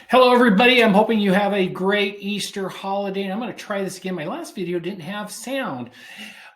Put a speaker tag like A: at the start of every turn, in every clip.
A: Hello, everybody. I'm hoping you have a great Easter holiday. I'm going to try this again. My last video didn't have sound.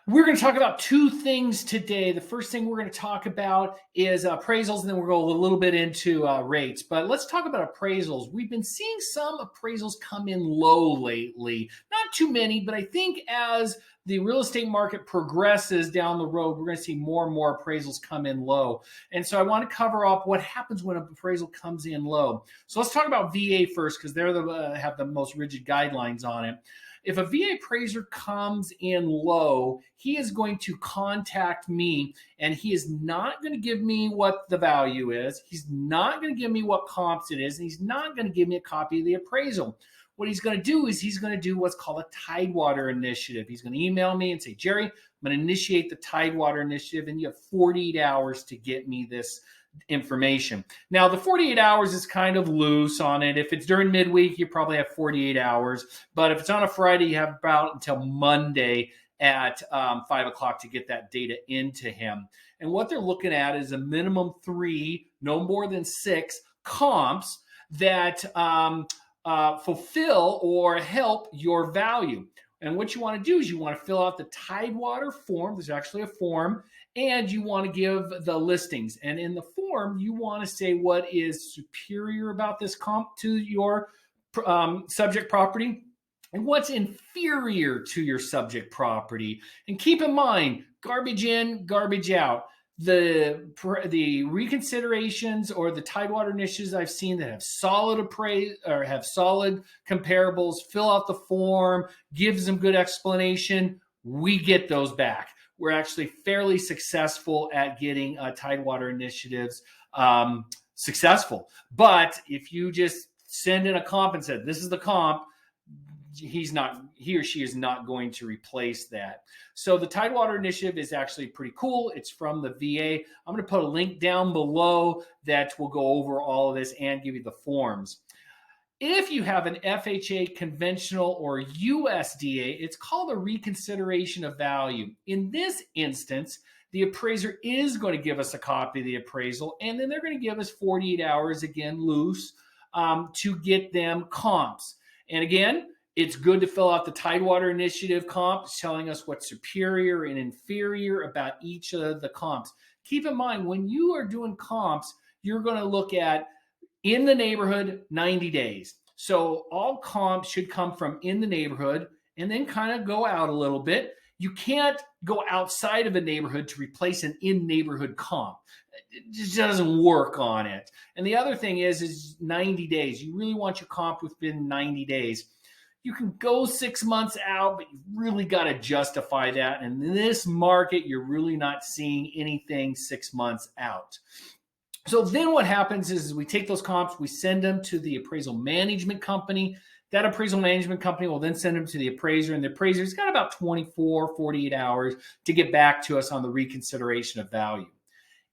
A: We're going to talk about two things today. The first thing we're going to talk about is appraisals, and then we'll go a little bit into rates. But let's talk about appraisals. We've been seeing some appraisals come in low lately. Not too many, but I think as the real estate market progresses down the road, we're going to see more and more appraisals come in low. And so I want to cover up what happens when an appraisal comes in low. So let's talk about VA first, because they're have the most rigid guidelines on it. If a VA appraiser comes in low, he is going to contact me, and he is not going to give me what the value is. He's not going to give me what comps it is, and he's not going to give me a copy of the appraisal. What he's going to do is he's going to do what's called a Tidewater Initiative. He's going to email me and say, Jerry, I'm going to initiate the Tidewater Initiative, and you have 48 hours to get me this information. Now, the 48 hours is kind of loose on it. If it's during midweek, you probably have 48 hours. But if it's on a Friday, you have about until Monday at 5 o'clock to get that data into him. And what they're looking at is a minimum 3, no more than 6 comps that fulfill or help your value. And what you want to do is you want to fill out the Tidewater form. There's actually a form. And you want to give the listings. And in the form, you want to say what is superior about this comp to your subject property and what's inferior to your subject property. And keep in mind, garbage in, garbage out. The reconsiderations or the Tidewater initiatives I've seen that have solid appraise or have solid comparables, fill out the form, gives them good explanation, we get those back. We're actually fairly successful at getting Tidewater initiatives successful. But if you just send in a comp and said, this is the comp, he or she is not going to replace that. So the Tidewater Initiative is actually pretty cool. It's from the VA. I'm going to put a link down below that will go over all of this and give you the forms. If you have an FHA conventional or USDA, it's called a reconsideration of value. In this instance, the appraiser is going to give us a copy of the appraisal, and then they're going to give us 48 hours, again, loose, to get them comps. And again, it's good to fill out the Tidewater Initiative comps, telling us what's superior and inferior about each of the comps. Keep in mind, when you are doing comps, you're going to look at in the neighborhood, 90 days. So all comps should come from in the neighborhood and then kind of go out a little bit. You can't go outside of a neighborhood to replace an in-neighborhood comp. It just doesn't work on it. And the other thing is 90 days. You really want your comp within 90 days. You can go 6 months out, but you've really got to justify that. And in this market, you're really not seeing anything 6 months out. So then what happens is we take those comps, we send them to the appraisal management company. That appraisal management company will then send them to the appraiser, and the appraiser's got about 24, 48 hours to get back to us on the reconsideration of value.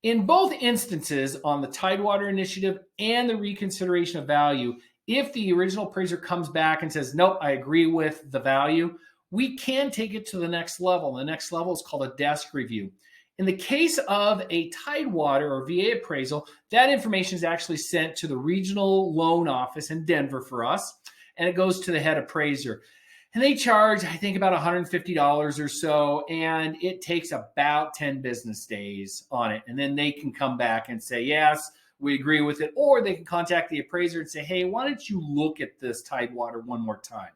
A: In both instances, on the Tidewater Initiative and the reconsideration of value, if the original appraiser comes back and says, nope, I agree with the value, we can take it to the next level. The next level is called a desk review. In the case of a Tidewater or VA appraisal, that information is actually sent to the regional loan office in Denver for us, and it goes to the head appraiser. And they charge, I think, about $150 or so, and it takes about 10 business days on it. And then they can come back and say, yes, we agree with it, or they can contact the appraiser and say, hey, why don't you look at this Tidewater one more time?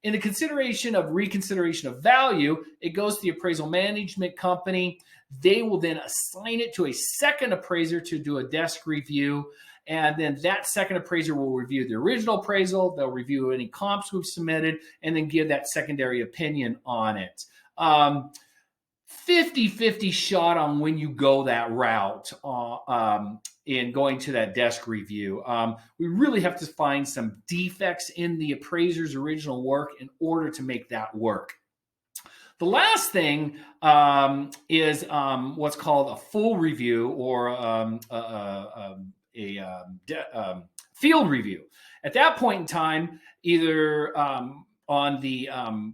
A: In the consideration of reconsideration of value, it goes to the appraisal management company. They will then assign it to a second appraiser to do a desk review. And then that second appraiser will review the original appraisal. They'll review any comps we've submitted and then give that secondary opinion on it. 50-50 shot on when you go that route in going to that desk review. We really have to find some defects in the appraiser's original work in order to make that work. The last thing is what's called a full review or a field review. At that point in time, either on the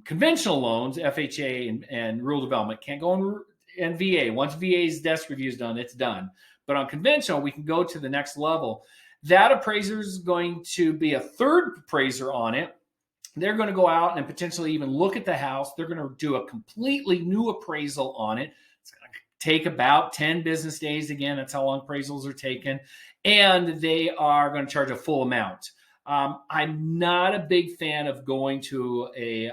A: conventional loans, FHA and rural development, can't go in VA. Once VA's desk review is done, it's done. But on conventional, we can go to the next level. That appraiser is going to be a third appraiser on it. They're going to go out and potentially even look at the house. They're going to do a completely new appraisal on it. It's going to take about 10 business days. Again, that's how long appraisals are taken. And they are going to charge a full amount. I'm not a big fan of going to a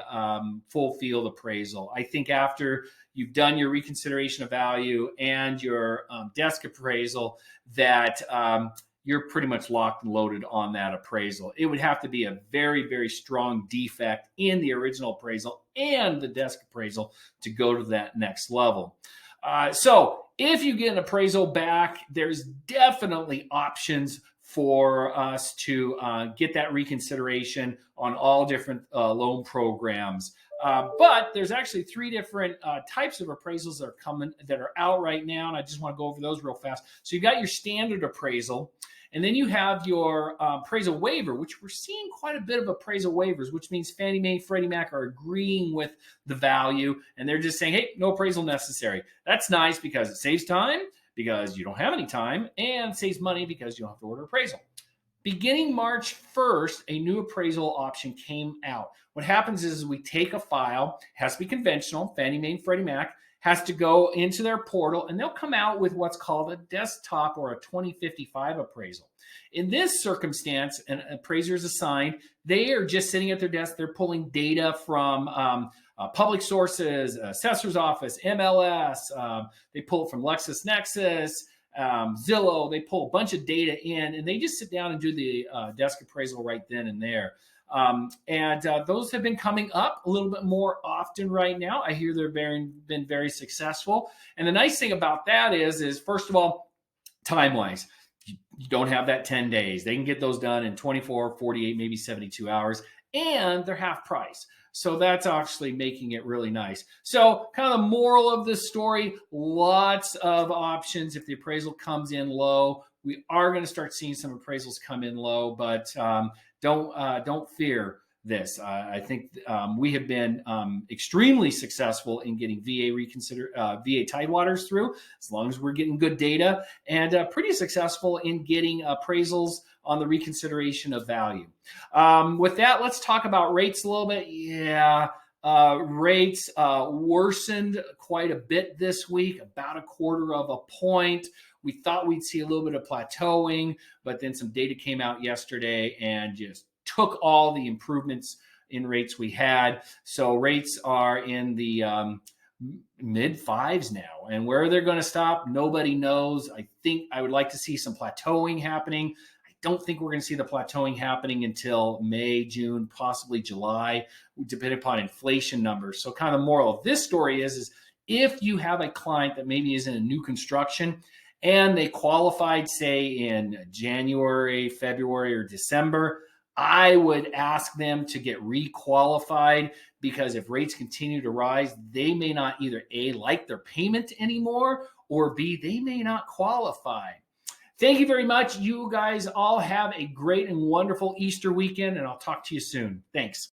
A: full field appraisal. I think after you've done your reconsideration of value and your desk appraisal, that you're pretty much locked and loaded on that appraisal. It would have to be a very, very strong defect in the original appraisal and the desk appraisal to go to that next level. So if you get an appraisal back, there's definitely options for us to get that reconsideration on all different loan programs. But there's actually 3 different types of appraisals that are out right now, and I just want to go over those real fast. So you've got your standard appraisal, and then you have your appraisal waiver, which we're seeing quite a bit of appraisal waivers, which means Fannie Mae, Freddie Mac are agreeing with the value, and they're just saying, hey, no appraisal necessary. That's nice because it saves time, because you don't have any time, and saves money because you don't have to order appraisal. Beginning March 1st, a new appraisal option came out. What happens is we take a file, has to be conventional, Fannie Mae and Freddie Mac, has to go into their portal, and they'll come out with what's called a desktop or a 2055 appraisal. In this circumstance, an appraiser is assigned. They are just sitting at their desk. They're pulling data from public sources, assessor's office, MLS. They pull it from LexisNexis, Zillow. They pull a bunch of data in, and they just sit down and do the desk appraisal right then and there. Those have been coming up a little bit more often right now. I hear they've been very successful. And the nice thing about that is first of all, time-wise, you don't have that 10 days. They can get those done in 24, 48, maybe 72 hours, and they're half price. So that's actually making it really nice. So kind of the moral of this story, lots of options. If the appraisal comes in low, we are going to start seeing some appraisals come in low, but don't fear this. I think we have been extremely successful in getting VA Tidewaters through, as long as we're getting good data, and pretty successful in getting appraisals on the reconsideration of value. With that, let's talk about rates a little bit. Yeah, rates worsened quite a bit this week, about 1/4 point. We thought we'd see a little bit of plateauing, but then some data came out yesterday and just took all the improvements in rates we had. So rates are in the mid 5s now, and where they're going to stop, nobody knows. I think I would like to see some plateauing happening. I don't think we're going to see the plateauing happening until May, June, possibly July, depending upon inflation numbers. So kind of the moral of this story is if you have a client that maybe is in a new construction and they qualified, say, in January, February, or December, I would ask them to get requalified, because if rates continue to rise, they may not either A, like their payment anymore, or B, they may not qualify. Thank you very much. You guys all have a great and wonderful Easter weekend, and I'll talk to you soon. Thanks.